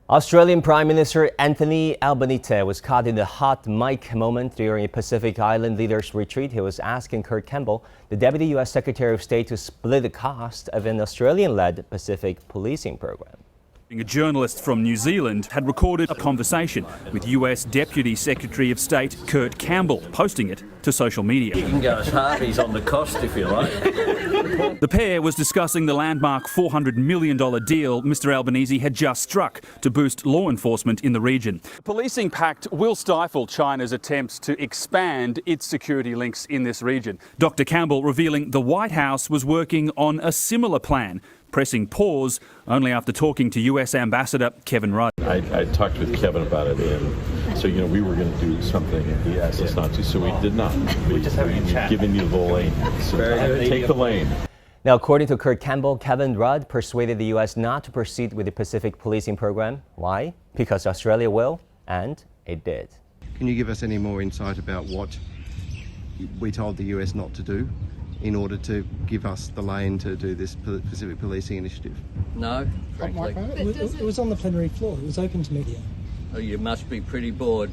Australian Prime Minister Anthony Albanese was caught in the hot mic moment during a Pacific Island leaders retreat. He was asking Kurt Campbell, the Deputy U.S. Secretary of State, to split the cost of an Australian-led Pacific policing program. A journalist from New Zealand had recorded a conversation with US Deputy Secretary of State Kurt Campbell, posting it to social media. You can go as Harvey's on the cost if you like. The pair was discussing the landmark $400 million deal Mr Albanese had just struck to boost law enforcement in the region. The policing pact will stifle China's attempts to expand its security links in this region. Dr Campbell revealing the White House was working on a similar plan, pressing pause only after talking to US Ambassador Kevin Rudd. I talked with Kevin about it, and so we were going to do something, and he asked us not to, so we did not. We've given you the lane, so take the lane. Now, according to Kurt Campbell, Kevin Rudd persuaded the U.S. not to proceed with the Pacific policing program. Why? Because Australia will, and it did. Can you give us any more insight about what we told the U.S. not to do in order to give us the lane to do this Pacific policing initiative? No, frankly. It was on the plenary floor. It was open to media. Oh, you must be pretty bored.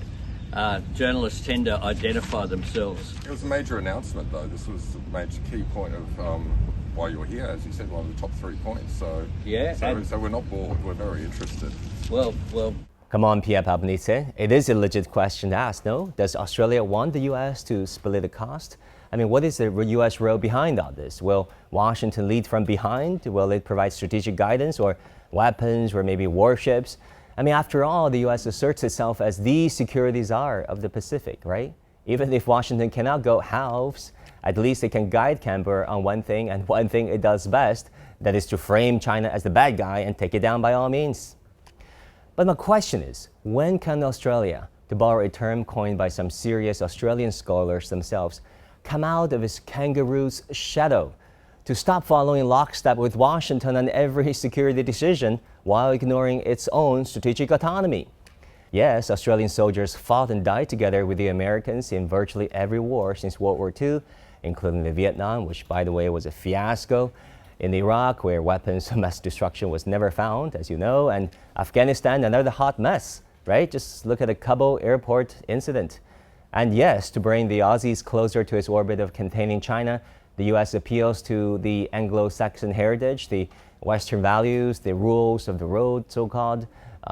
Journalists tend to identify themselves. It was a major announcement, though. This was a major key point of why you're here, as you said, one of the top 3 points. So yeah, so we're not bored. We're very interested. Well. Come on, PM Albanese. It is a legit question to ask, no? Does Australia want the U.S. to split the cost? I mean, what is the U.S. role behind all this? Will Washington lead from behind? Will it provide strategic guidance or weapons or maybe warships? I mean, after all, the U.S. asserts itself as the security czar of the Pacific, right? Even if Washington cannot go halves, at least it can guide Canberra on one thing, and one thing it does best, that is to frame China as the bad guy and take it down by all means. But my question is, when can Australia, to borrow a term coined by some serious Australian scholars themselves, come out of its kangaroo's shadow to stop following lockstep with Washington on every security decision while ignoring its own strategic autonomy? Yes, Australian soldiers fought and died together with the Americans in virtually every war since World War II, including the Vietnam, which, by the way, was a fiasco, in Iraq, where weapons of mass destruction was never found, as you know, and Afghanistan, another hot mess, right? Just look at the Kabul airport incident. And yes, to bring the Aussies closer to its orbit of containing China, the U.S. appeals to the Anglo-Saxon heritage, the Western values, the rules of the road, so-called,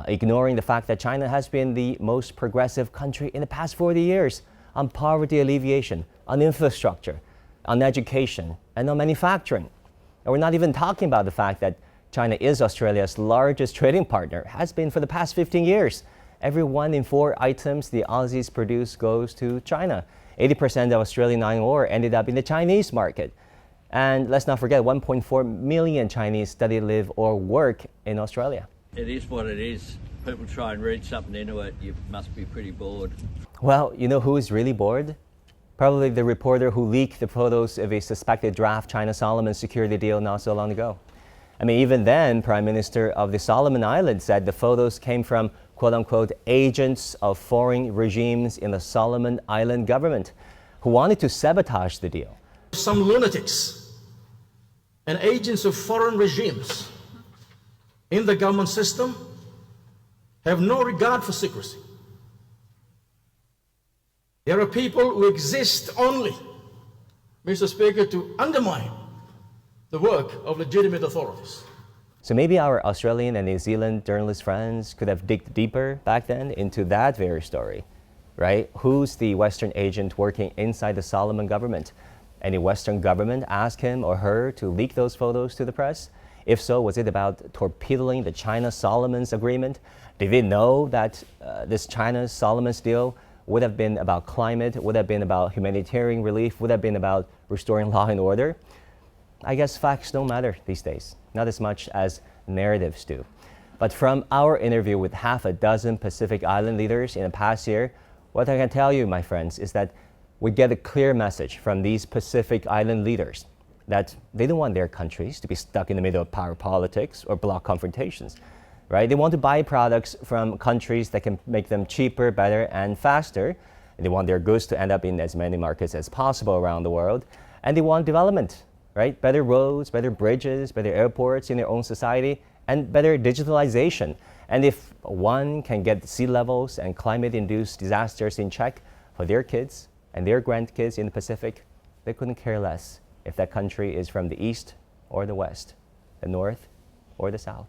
ignoring the fact that China has been the most progressive country in the past 40 years on poverty alleviation, on infrastructure, on education, and on manufacturing. And we're not even talking about the fact that China is Australia's largest trading partner, has been for the past 15 years. Every 1 in 4 items the Aussies produce goes to China. 80% of Australian iron ore ended up in the Chinese market. And let's not forget, 1.4 million Chinese study, live, or work in Australia. It is what it is. People try and read something into it. You must be pretty bored. Well, you know who is really bored? Probably the reporter who leaked the photos of a suspected draft China-Solomon security deal not so long ago. I mean, even then, Prime Minister of the Solomon Islands said the photos came from, quote-unquote, agents of foreign regimes in the Solomon Island government who wanted to sabotage the deal. Some lunatics and agents of foreign regimes in the government system have no regard for secrecy. There are people who exist only, Mr. Speaker, to undermine the work of legitimate authorities. So maybe our Australian and New Zealand journalist friends could have digged deeper back then into that very story, right? Who's the Western agent working inside the Solomon government? Any Western government ask him or her to leak those photos to the press? If so, was it about torpedoing the China-Solomons agreement? Did they know that this China-Solomons deal would have been about climate, would have been about humanitarian relief, would have been about restoring law and order? I guess facts don't matter these days, not as much as narratives do. But from our interview with half a dozen Pacific Island leaders in the past year, what I can tell you, my friends, is that we get a clear message from these Pacific Island leaders that they don't want their countries to be stuck in the middle of power politics or bloc confrontations, right? They want to buy products from countries that can make them cheaper, better, and faster. And they want their goods to end up in as many markets as possible around the world. And they want development, right? Better roads, better bridges, better airports in their own society, and better digitalization. And if one can get sea levels and climate-induced disasters in check for their kids and their grandkids in the Pacific, they couldn't care less if that country is from the east or the west, the north or the south.